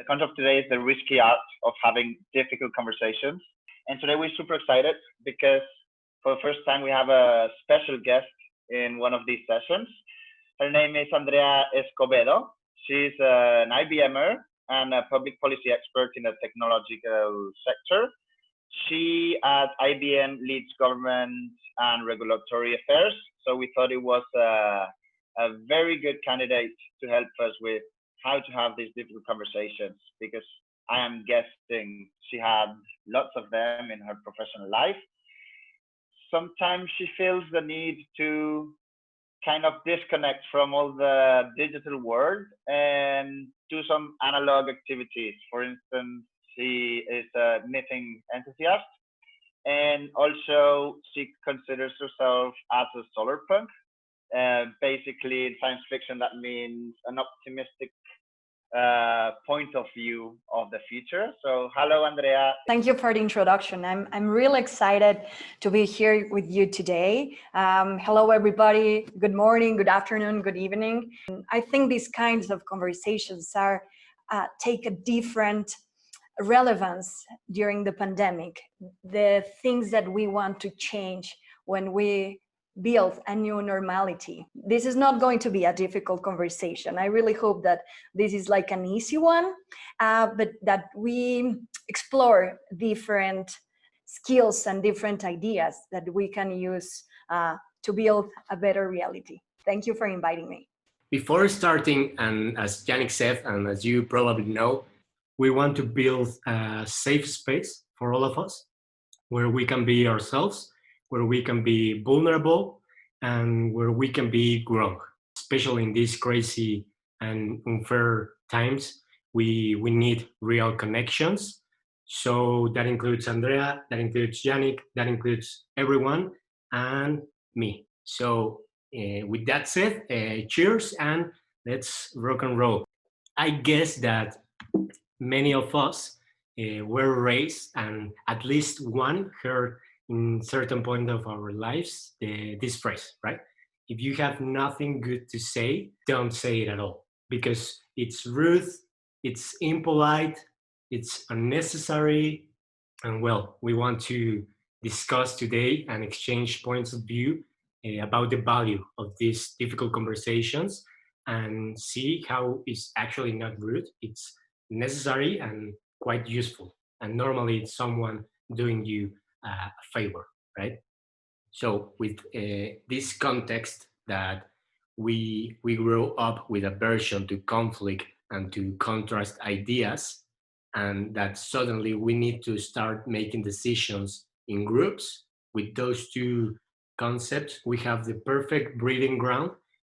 The concept today is the risky art of having difficult conversations. And today we're super excited because for the first time we have a special guest in one of these sessions. Her name is Andrea Escobedo. She's an IBMer and a public policy expert in the technological sector. She at IBM leads government and regulatory affairs. So we thought it was a very good candidate to help us with how to have these difficult conversations, because I am guessing she had lots of them in her professional life. Sometimes she feels the need to kind of disconnect from all the digital world and do some analog activities. For instance, she is a knitting enthusiast, and also she considers herself as a solar punk. Basically, in science fiction, that means an optimistic point of view of the future. So, hello, Andrea. Thank you for the introduction. I'm really excited to be here with you today. Hello, everybody. Good morning, good afternoon, good evening. I think these kinds of conversations are take a different relevance during the pandemic. The things that we want to change when we build a new normality. This is not going to be a difficult conversation. I really hope that this is like an easy one, but that we explore different skills and different ideas that we can use to build a better reality. Thank you for inviting me. Before starting, and as Yannick said, and as you probably know, we want to build a safe space for all of us where we can be ourselves, where we can be vulnerable, and where we can be grown. Especially in these crazy and unfair times, we need real connections. So that includes Andrea, that includes Yannick, that includes everyone, and me. So with that said, cheers, and let's rock and roll. I guess that many of us were raised, and at least one heard in certain point of our lives this phrase, right? If you have nothing good to say, don't say it at all, because it's rude, it's impolite, it's unnecessary. And well, we want to discuss today and exchange points of view about the value of these difficult conversations, and see how it's actually not rude, it's necessary and quite useful. And normally it's someone doing you a favor, right? So with this context that we grow up with aversion to conflict and to contrast ideas, and that suddenly we need to start making decisions in groups. With those two concepts, we have the perfect breeding ground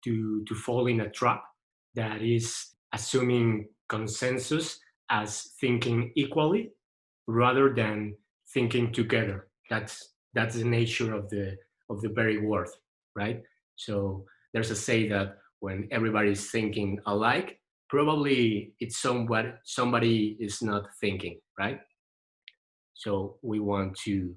to fall in a trap that is assuming consensus as thinking equally rather than thinking together. That's the nature of the very word, right? So there's a say that when everybody's thinking alike, probably it's somebody is not thinking, right? So we want to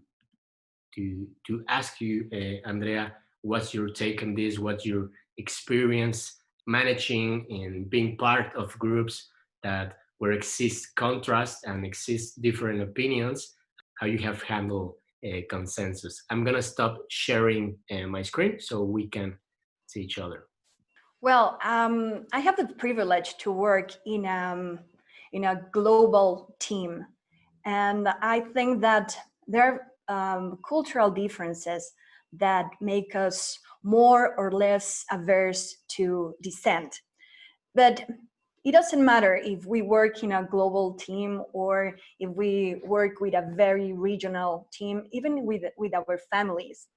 ask you, Andrea, what's your take on this? What's your experience managing and being part of groups that where exist contrast and exist different opinions? How you have handled consensus? I'm gonna stop sharing my screen so we can see each other. Well, I have the privilege to work in a global team, and I think that there are cultural differences that make us more or less averse to dissent. But it doesn't matter if we work in a global team or if we work with a very regional team, even with our families.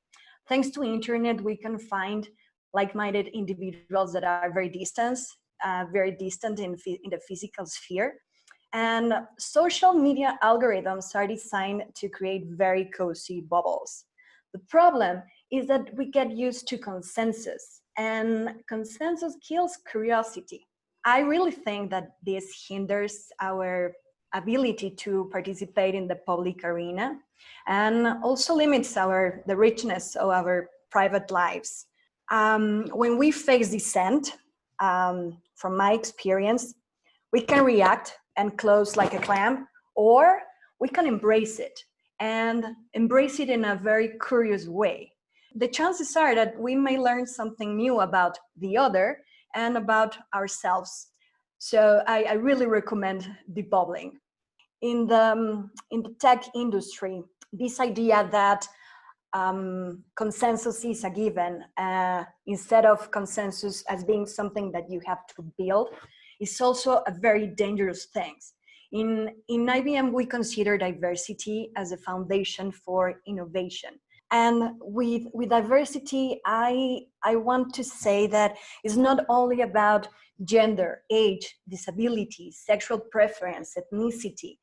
Thanks to internet, we can find like-minded individuals that are very distant in the physical sphere. And social media algorithms are designed to create very cozy bubbles. The problem is that we get used to consensus, and consensus kills curiosity. I really think that this hinders our ability to participate in the public arena and also limits the richness of our private lives. When we face dissent, from my experience, we can react and close like a clam, or we can embrace it and embrace it in a very curious way. The chances are that we may learn something new about the other and about ourselves. So I really recommend debubbling. In the tech industry, this idea that consensus is a given instead of consensus as being something that you have to build is also a very dangerous thing. In IBM, we consider diversity as a foundation for innovation. And with diversity, I want to say that it's not only about gender, age, disability, sexual preference, ethnicity,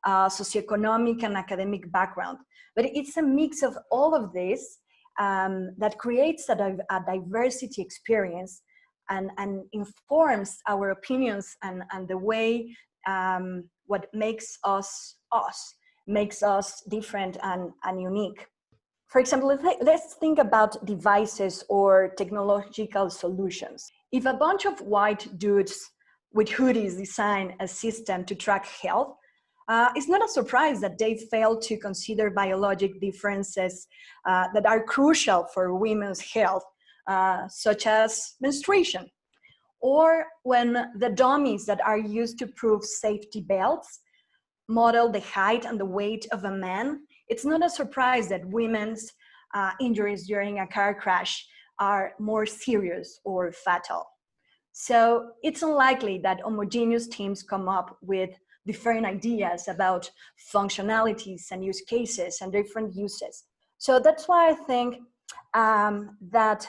socioeconomic and academic background, but it's a mix of all of this that creates a diversity experience and informs our opinions and the way what makes us us, makes us different and unique. For example, let's think about devices or technological solutions. If a bunch of white dudes with hoodies design a system to track health, it's not a surprise that they fail to consider biologic differences that are crucial for women's health, such as menstruation. Or when the dummies that are used to prove safety belts model the height and the weight of a man, it's not a surprise that women's injuries during a car crash are more serious or fatal. So it's unlikely that homogeneous teams come up with different ideas about functionalities and use cases and different uses. So that's why I think that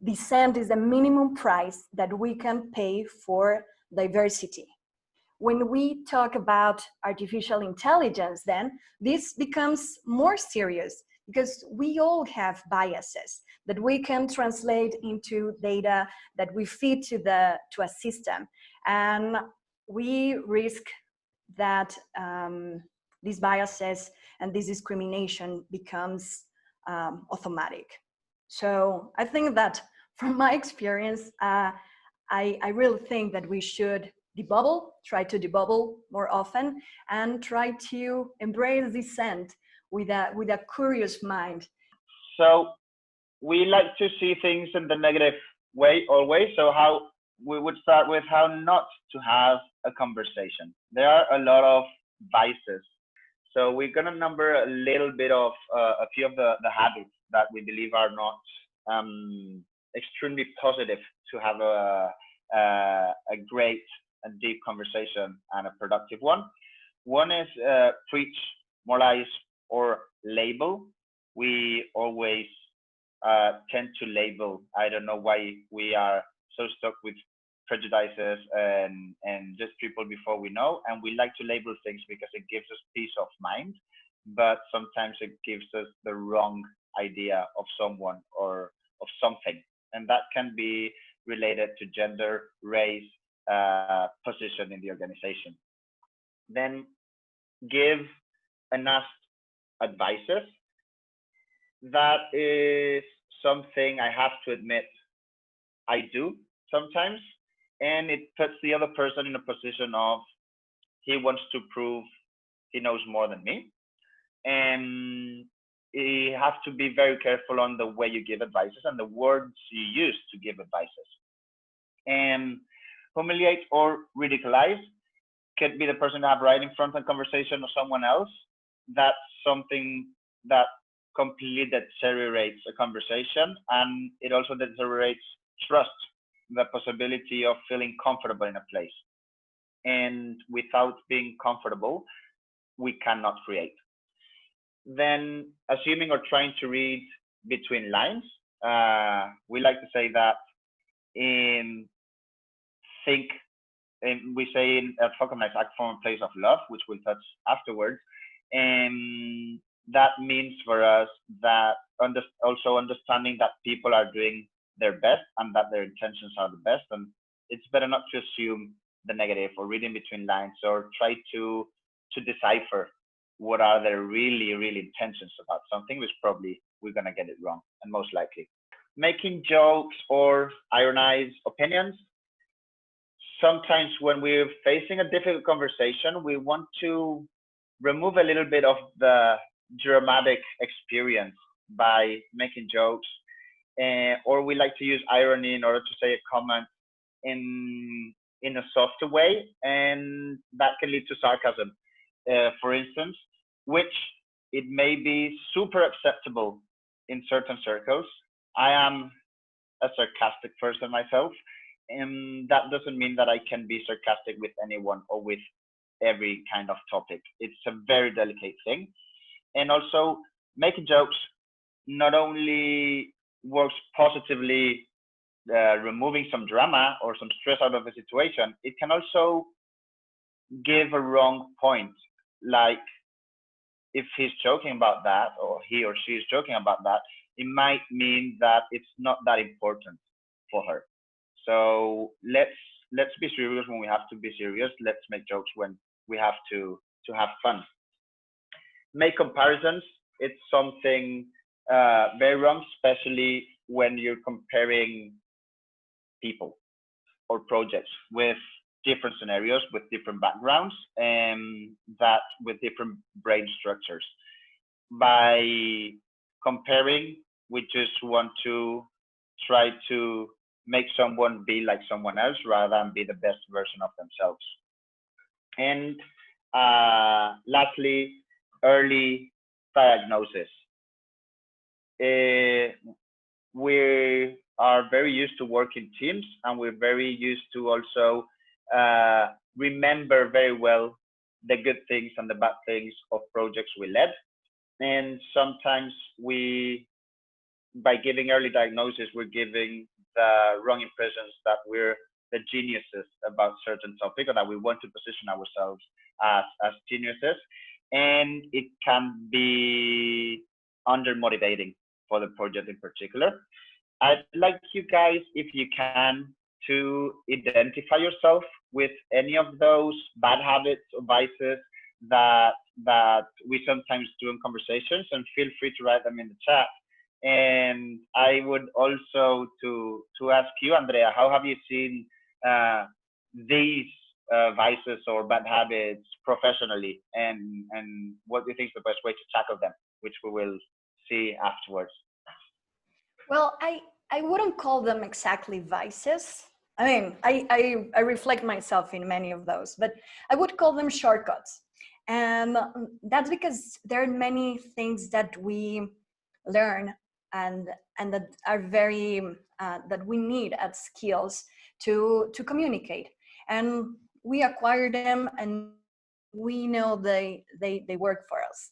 dissent is the minimum price that we can pay for diversity. When we talk about artificial intelligence, then this becomes more serious because we all have biases that we can translate into data that we feed to a system, and we risk that these biases and this discrimination becomes automatic. So I think that from my experience, I really think that we should debubble, try to debubble more often, and try to embrace dissent with a curious mind. So we like to see things in the negative way always. So how we would start with how not to have a conversation. There are a lot of vices. So we're gonna number a little bit of a few of the habits that we believe are not extremely positive to have a great and deep conversation and a productive one. One is preach, moralize, or label. We always tend to label. I don't know why we are so stuck with prejudices and just people before we know. And we like to label things because it gives us peace of mind, but sometimes it gives us the wrong idea of someone or of something. And that can be related to gender, race, position in the organization. Then give enough advices. That is something I have to admit I do sometimes, and it puts the other person in a position of he wants to prove he knows more than me, and you have to be very careful on the way you give advices and the words you use to give advices. And humiliate or ridiculize could be the person you have right in front of the conversation or someone else. That's something that completely deteriorates a conversation, and it also deteriorates trust, the possibility of feeling comfortable in a place. And without being comfortable, we cannot create. Then assuming or trying to read between lines, we like to say that in think, we say in recognize act from a place of love, which we'll touch afterwards. And that means for us that also understanding that people are doing their best and that their intentions are the best. And it's better not to assume the negative or reading between lines or try to decipher what are their really intentions about something, which probably we're going to get it wrong, and most likely. Making jokes or ironize opinions. sometimes when we're facing a difficult conversation, we want to remove a little bit of the dramatic experience by making jokes, or we like to use irony in order to say a comment in a softer way, and that can lead to sarcasm, for instance, which it may be super acceptable in certain circles. I am a sarcastic person myself, and that doesn't mean that I can be sarcastic with anyone or with every kind of topic. It's a very delicate thing. And also, making jokes not only works positively, removing some drama or some stress out of a situation, it can also give a wrong point. Like, if he's joking about that, or he or she is joking about that, it might mean that it's not that important for her. So let's be serious when we have to be serious. Let's make jokes when we have to have fun. Make comparisons. It's something very wrong, especially when you're comparing people or projects with different scenarios, with different backgrounds, and that with different brain structures. By comparing, we just want to try to make someone be like someone else rather than be the best version of themselves. And lastly, early diagnosis. We are very used to working teams, and we're very used to also remember very well the good things and the bad things of projects we led. And sometimes by giving early diagnosis, we're giving the wrong impressions that we're the geniuses about certain topic, or that we want to position ourselves as geniuses. And it can be under motivating for the project in particular. I'd like you guys, if you can, to identify yourself with any of those bad habits or vices that we sometimes do in conversations, and feel free to write them in the chat. And I would also to ask you, Andrea, how have you seen these vices or bad habits professionally, and what do you think is the best way to tackle them, which we will see afterwards? Well, I wouldn't call them exactly vices. I mean, I reflect myself in many of those, but I would call them shortcuts. And that's because there are many things that we learn and that are very, that we need as skills to communicate. And we acquire them, and we know they work for us.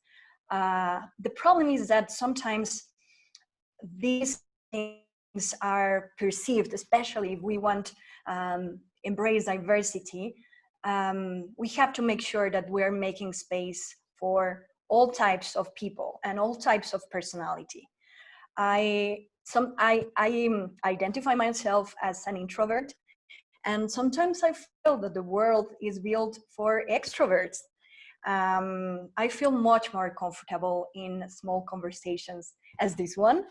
The problem is that sometimes these things are perceived, especially if we want embrace diversity. We have to make sure that we're making space for all types of people and all types of personality. I identify myself as an introvert, and sometimes I feel that the world is built for extroverts. I feel much more comfortable in small conversations as this one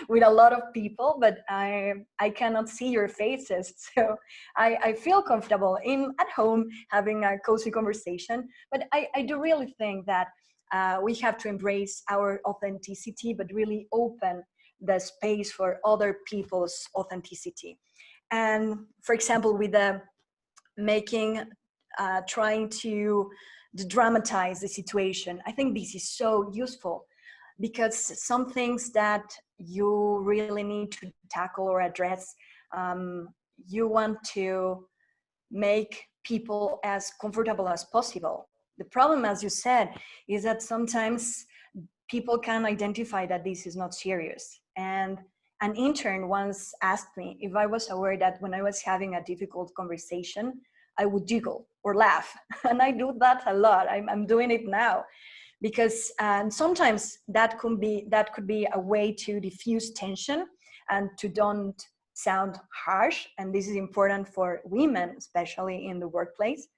with a lot of people, but I cannot see your faces. So I feel comfortable at home having a cozy conversation. But I do really think that we have to embrace our authenticity, but really open the space for other people's authenticity. And for example, with the trying to dramatize the situation, I think this is so useful, because some things that you really need to tackle or address, you want to make people as comfortable as possible. The problem, as you said, is that sometimes people can identify that this is not serious. And an intern once asked me if I was aware that when I was having a difficult conversation, I would giggle or laugh. And I do that a lot. I'm doing it now, because sometimes that could be a way to diffuse tension and to don't sound harsh. And this is important for women, especially in the workplace.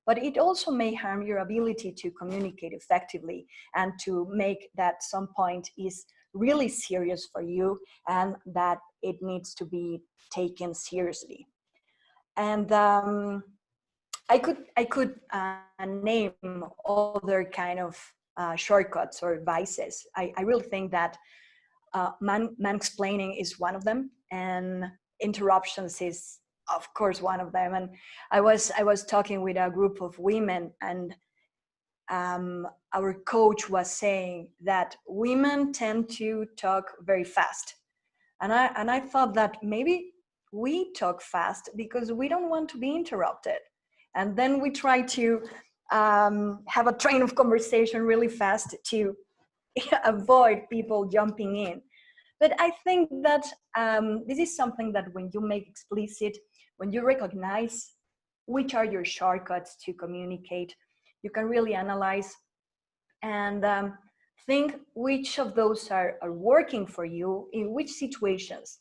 But it also may harm your ability to communicate effectively and to make that some point is really serious for you and that it needs to be taken seriously. And I could name other kind of shortcuts or vices. I really think that mansplaining is one of them, and interruptions is of course one of them. And I was talking with a group of women, and our coach was saying that women tend to talk very fast, and I thought that maybe we talk fast because we don't want to be interrupted, and then we try to have a train of conversation really fast to avoid people jumping in. But I think that this is something that when you make explicit, when you recognize which are your shortcuts to communicate, you can really analyze and think which of those are working for you in which situations.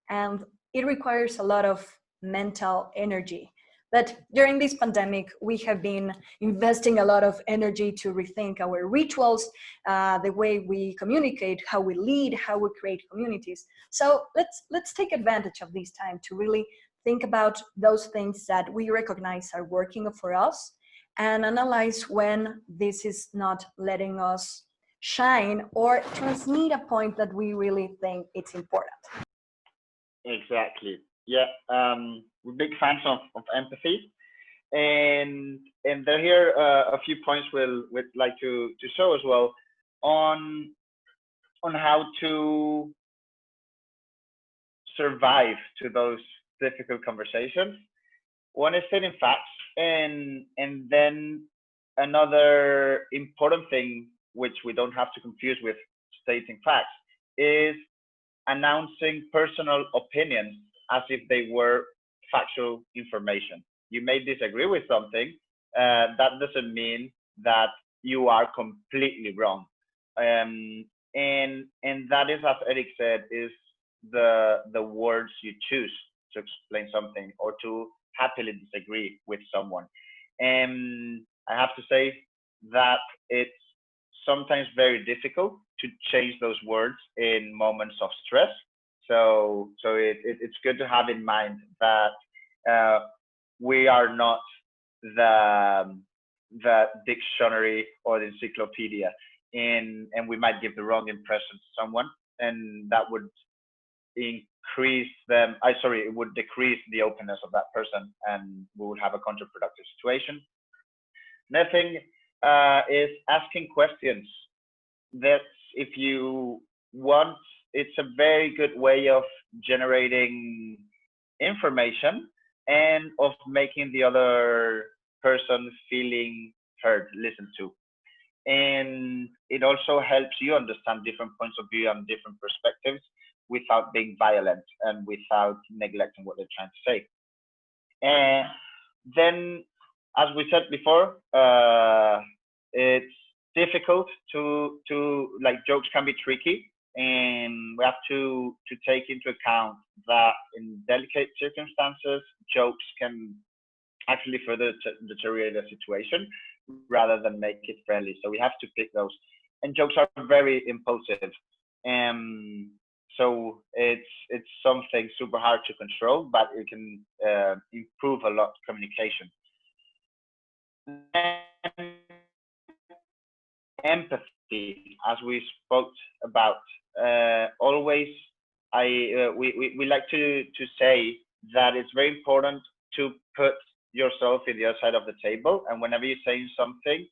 And it requires a lot of mental energy. But during this pandemic, we have been investing a lot of energy to rethink our rituals, the way we communicate, how we lead, how we create communities. So let's take advantage of this time to really think about those things that we recognize are working for us, and analyze when this is not letting us shine or transmit a point that we really think it's important. Exactly. Yeah. We're big fans of empathy, and there here a few points we'd like to show as well on how to survive to those difficult conversations. One is stating facts, and then another important thing, which we don't have to confuse with stating facts, is announcing personal opinions as if they were factual information. You may disagree with something. That doesn't mean that you are completely wrong. And that is, as Eric said, is the words you choose to explain something or to happily disagree with someone. And I have to say that it's sometimes very difficult to change those words in moments of stress. So it's good to have in mind that we are not the dictionary or the encyclopedia, and we might give the wrong impression to someone, and that would increase them. It would decrease the openness of that person, and we would have a counterproductive situation. Another thing is asking questions. That's, if you want, it's a very good way of generating information and of making the other person feeling heard, listened to. And it also helps you understand different points of view and different perspectives without being violent and without neglecting what they're trying to say. And then, as we said before, it's difficult to like, jokes can be tricky, and we have to take into account that in delicate circumstances, jokes can actually further deteriorate the situation rather than make it friendly. So we have to pick those. And jokes are very impulsive. So it's something super hard to control, but it can improve a lot communication. And empathy, as we spoke about, always we like to say that it's very important to put yourself in the other side of the table, and whenever you're saying something,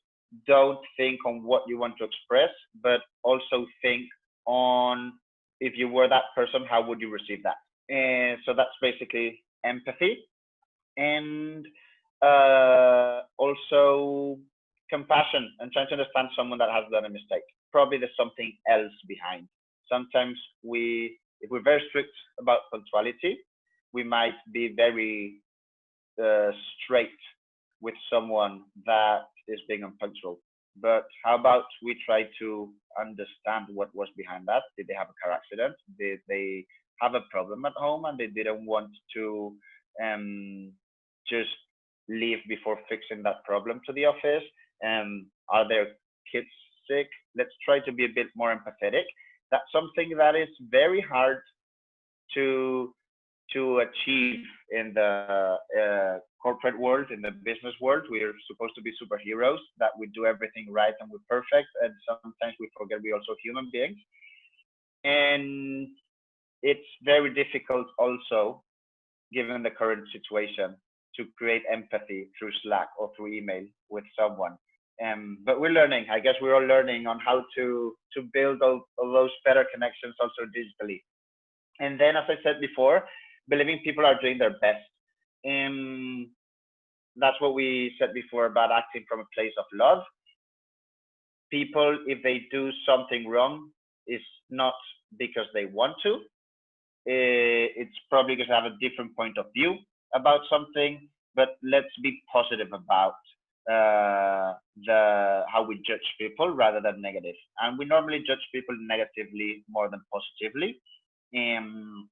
don't think on what you want to express, but also think on, if you were that person, how would you receive that? And so that's basically empathy. And also compassion and trying to understand someone that has done a mistake. Probably there's something else behind. Sometimes if we're very strict about punctuality, we might be very straight with someone that is being unpunctual. But how about we try to understand what was behind that? Did they have a car accident? Did they have a problem at home and they didn't want to just leave before fixing that problem to the office? Are their kids sick? Let's try to be a bit more empathetic. That's something that is very hard to achieve in the corporate world, in the business world, we're supposed to be superheroes, that we do everything right and we're perfect. And sometimes we forget we're also human beings. And it's very difficult also, given the current situation, to create empathy through Slack or through email with someone. But we're learning. I guess we're all learning on how to build all those better connections also digitally. And then, as I said before, believing people are doing their best. That's what we said before about acting from a place of love. People, if they do something wrong, it's not because they want to. It's probably because they have a different point of view about something. But let's be positive about how we judge people rather than negative. And we normally judge people negatively more than positively.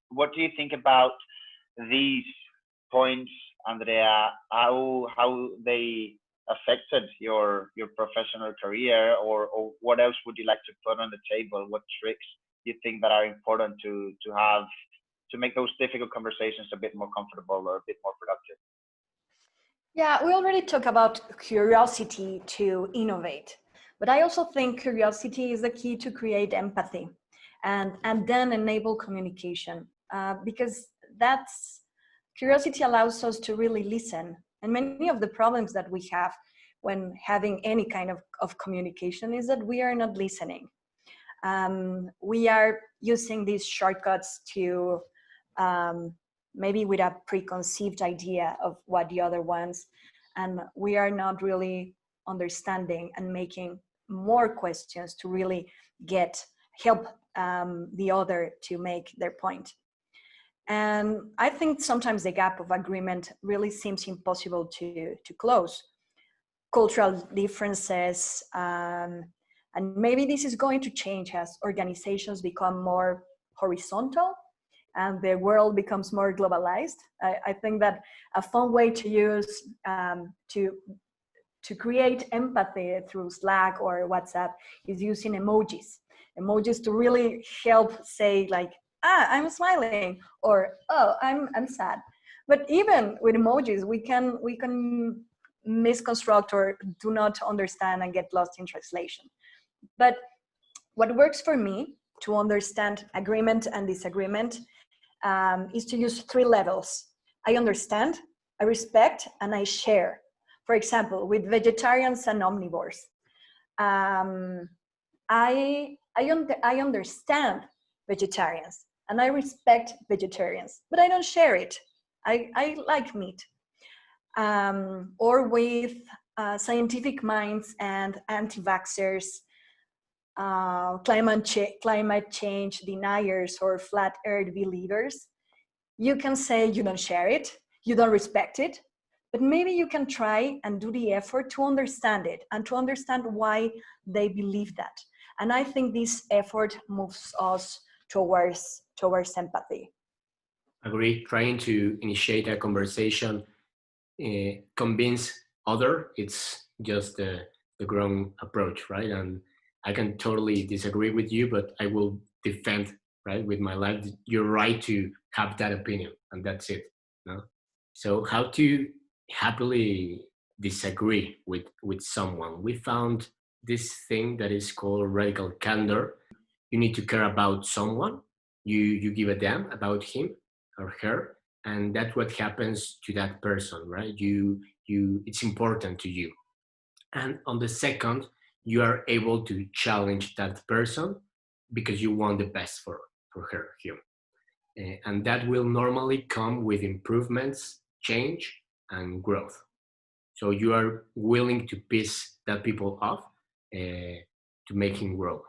What do you think about these points, Andrea? How they affected your professional career, or what else would you like to put on the table? What tricks you think that are important to have to make those difficult conversations a bit more comfortable or a bit more productive? Yeah, we already talked about curiosity to innovate, but I also think curiosity is the key to create empathy and then enable communication, because curiosity allows us to really listen. And many of the problems that we have when having any kind of communication is that we are not listening. We are using these shortcuts to maybe with a preconceived idea of what the other wants, and we are not really understanding and making more questions to really help the other to make their point. And I think sometimes the gap of agreement really seems impossible to close. Cultural differences, and maybe this is going to change as organizations become more horizontal and the world becomes more globalized. I think that a fun way to use to create empathy through Slack or WhatsApp is using emojis to really help say like, I'm smiling, or oh, I'm sad. But even with emojis, we can misconstruct or do not understand and get lost in translation. But what works for me to understand agreement and disagreement is to use 3 levels. I understand, I respect, and I share. For example, with vegetarians and omnivores, I understand vegetarians and I respect vegetarians, but I don't share it. I like meat. Or with scientific minds and anti-vaxxers, climate change deniers, or flat earth believers. You can say you don't share it, you don't respect it, but maybe you can try and do the effort to understand it and to understand why they believe that. And I think this effort moves us towards empathy. Agree. Trying to initiate a conversation, convince other, it's just the wrong approach, right? And I can totally disagree with you, but I will defend, right, with my life, your right to have that opinion, and that's it. No? So how to happily disagree with someone? We found this thing that is called radical candor. You need to care about someone. You give a damn about him or her, and that's what happens to that person, right? It's important to you. And on the second, you are able to challenge that person because you want the best for her, him. And that will normally come with improvements, change, and growth. So you are willing to piss that people off to make him grow.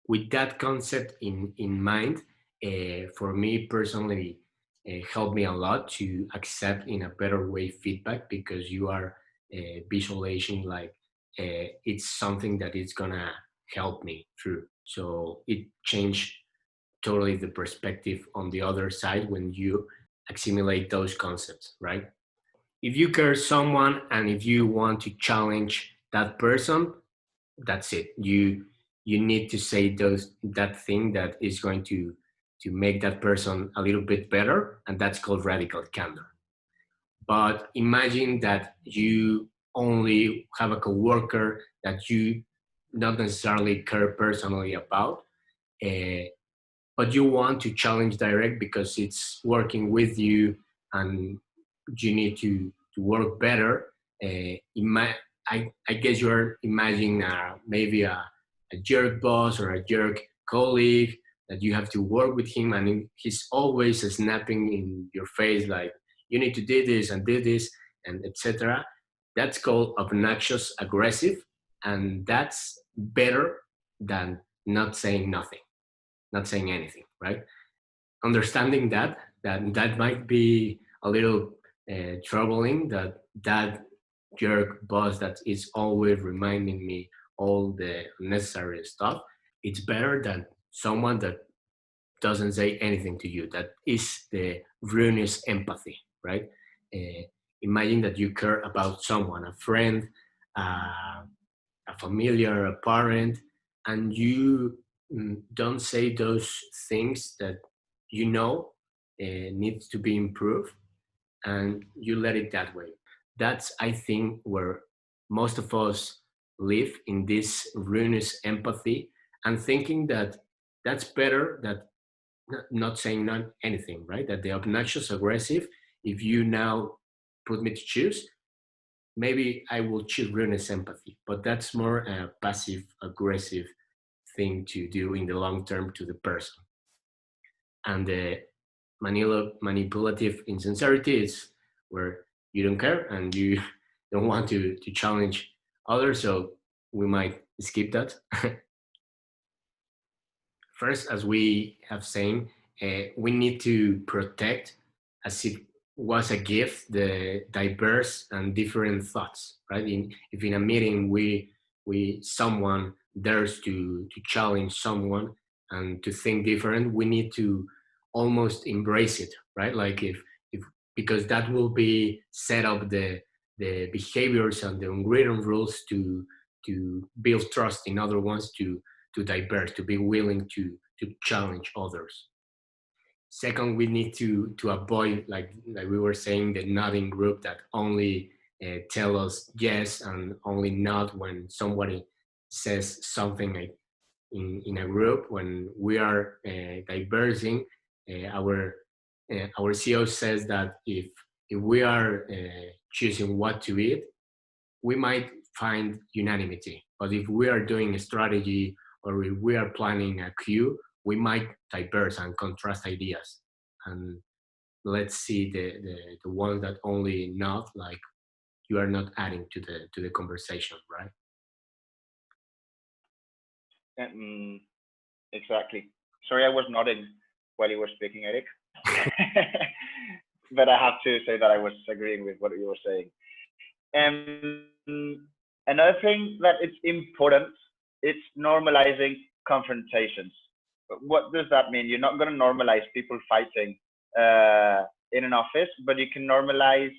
With that concept in mind, for me personally, helped me a lot to accept in a better way feedback, because you are visualizing like it's something that is gonna help me through. So it changed totally the perspective on the other side when you assimilate those concepts, right? If you care someone and if you want to challenge that person, that's it. You need to say that thing that is going to make that person a little bit better, and that's called radical candor. But imagine that you only have a coworker that you not necessarily care personally about, uh, but you want to challenge direct because it's working with you and you need to work better. I guess you're imagining maybe a jerk boss or a jerk colleague that you have to work with him, and he's always snapping in your face like you need to do this and etc. That's called obnoxious aggressive, and that's better than not saying nothing, not saying anything, right? Understanding that might be a little troubling, that jerk boss that is always reminding me all the necessary stuff. It's better than someone that doesn't say anything to you. That is the ruinous empathy, right? uh, Imagine that you care about someone, a friend, a familiar, a parent, and you don't say those things that you know needs to be improved, and you let it that way. That's, I think, where most of us live, in this ruinous empathy, and thinking that that's better than not saying not anything, right? That the obnoxious aggressive, if you now put me to choose, maybe I will choose ruinous empathy, but that's more a passive aggressive thing to do in the long term to the person. And the manipulative insincerity is where you don't care and you don't want to challenge others, so we might skip that. First, as we have saying, we need to protect, as it was a gift, the diverse and different thoughts, right? If in a meeting we someone dares to challenge someone and to think different, we need to almost embrace it, right? Like if because that will be set up the behaviors and the unwritten rules to build trust in other ones, to diverse, to be willing to challenge others. Second, we need to avoid, like we were saying, the nodding group that only tell us yes and only nod when somebody says something, like in a group when we are diversing. Our CEO says that if we are choosing what to eat, we might find unanimity. But if we are doing a strategy or if we are planning a queue, we might diverse and contrast ideas. And let's see the ones that only not, like you are not adding to the conversation, right? Mm, exactly. Sorry, I was nodding while you were speaking, Eric. But I have to say that I was agreeing with what you were saying. And another thing that it's important, it's normalizing confrontations. What does that mean? You're not going to normalize people fighting in an office, but you can normalize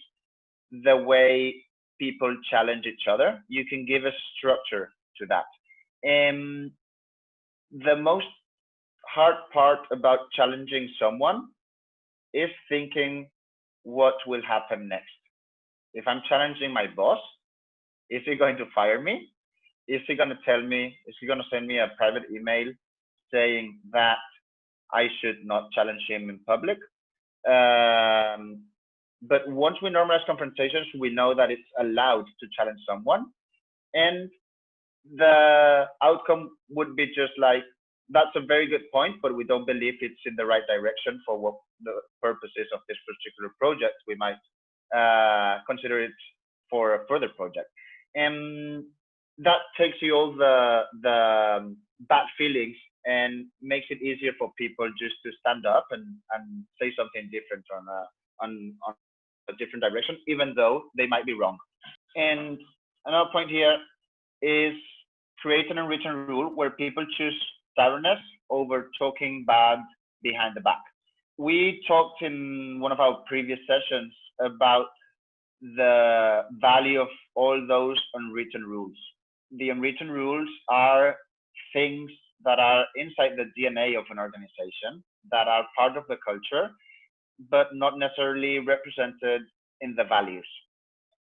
the way people challenge each other. You can give a structure to that. And the most hard part about challenging someone is thinking what will happen next. If I'm challenging my boss, is he going to fire me? Is he going to tell me, is he going to send me a private email saying that I should not challenge him in public? But once we normalize confrontations, we know that it's allowed to challenge someone. And the outcome would be just like, that's a very good point, but we don't believe it's in the right direction for what the purposes of this particular project. We might consider it for a further project. And that takes you all the bad feelings and makes it easier for people just to stand up and say something different on a different direction, even though they might be wrong. And another point here is create an unwritten rule where people choose stubbornness over talking bad behind the back. We talked in one of our previous sessions about the value of all those unwritten rules. The unwritten rules are things that are inside the DNA of an organization, that are part of the culture, but not necessarily represented in the values.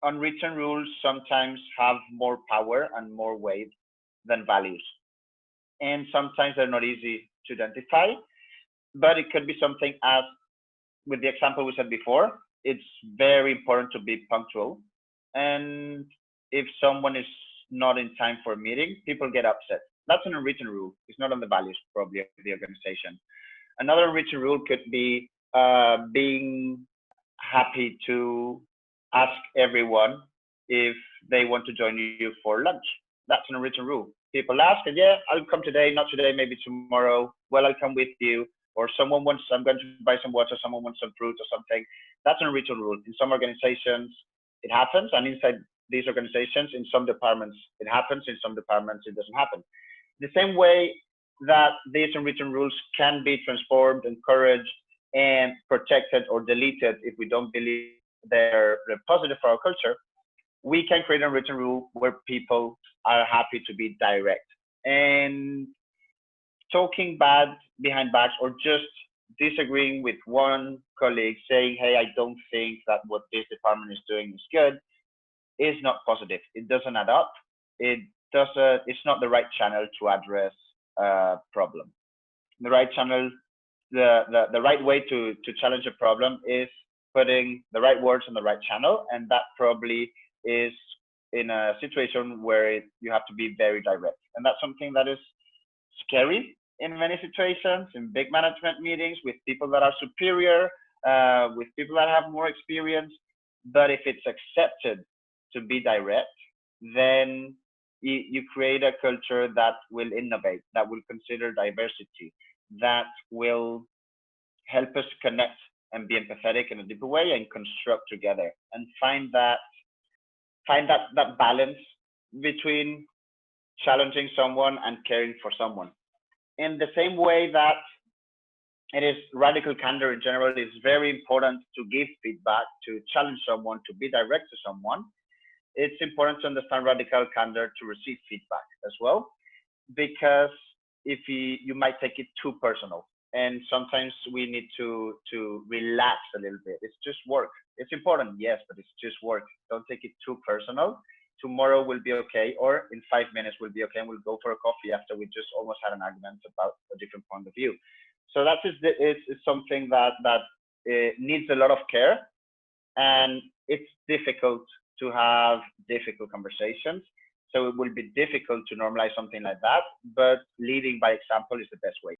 Unwritten rules sometimes have more power and more weight than values. And sometimes they're not easy to identify, but it could be something as with the example we said before, it's very important to be punctual. And if someone is not in time for a meeting, people get upset. That's an unwritten rule. It's not on the values probably of the organization. Another unwritten rule could be being happy to ask everyone if they want to join you for lunch. That's an unwritten rule. People ask, and yeah, I'll come today, not today, maybe tomorrow. Well, I'll come with you. Or someone wants, I'm going to buy some water, someone wants some fruit or something. That's an unwritten rule. In some organizations, it happens. And inside these organizations, in some departments, it happens. In some departments, it doesn't happen. The same way that these unwritten rules can be transformed, encouraged, and protected or deleted if we don't believe they're positive for our culture, we can create an unwritten rule where people are happy to be direct. And talking bad behind backs or just disagreeing with one colleague saying, hey, I don't think that what this department is doing is good, is not positive. It doesn't add up. It's not the right channel to address a problem. The right channel, the right way to challenge a problem is putting the right words on the right channel. And that probably is in a situation where you have to be very direct. And that's something that is scary in many situations, in big management meetings with people that are superior, with people that have more experience. But if it's accepted to be direct, then you create a culture that will innovate, that will consider diversity, that will help us connect and be empathetic in a deeper way and construct together and find that balance between challenging someone and caring for someone. In the same way that it is radical candor in general, it is very important to give feedback, to challenge someone, to be direct to someone. It's important to understand radical candor to receive feedback as well, because if you might take it too personal. And sometimes we need to relax a little bit. It's just work. It's important, yes, but it's just work. Don't take it too personal. Tomorrow will be okay, or in 5 minutes will be okay, and we'll go for a coffee after we just almost had an argument about a different point of view. So that is it's something that needs a lot of care, and it's difficult to have difficult conversations. So it will be difficult to normalize something like that, but leading by example is the best way.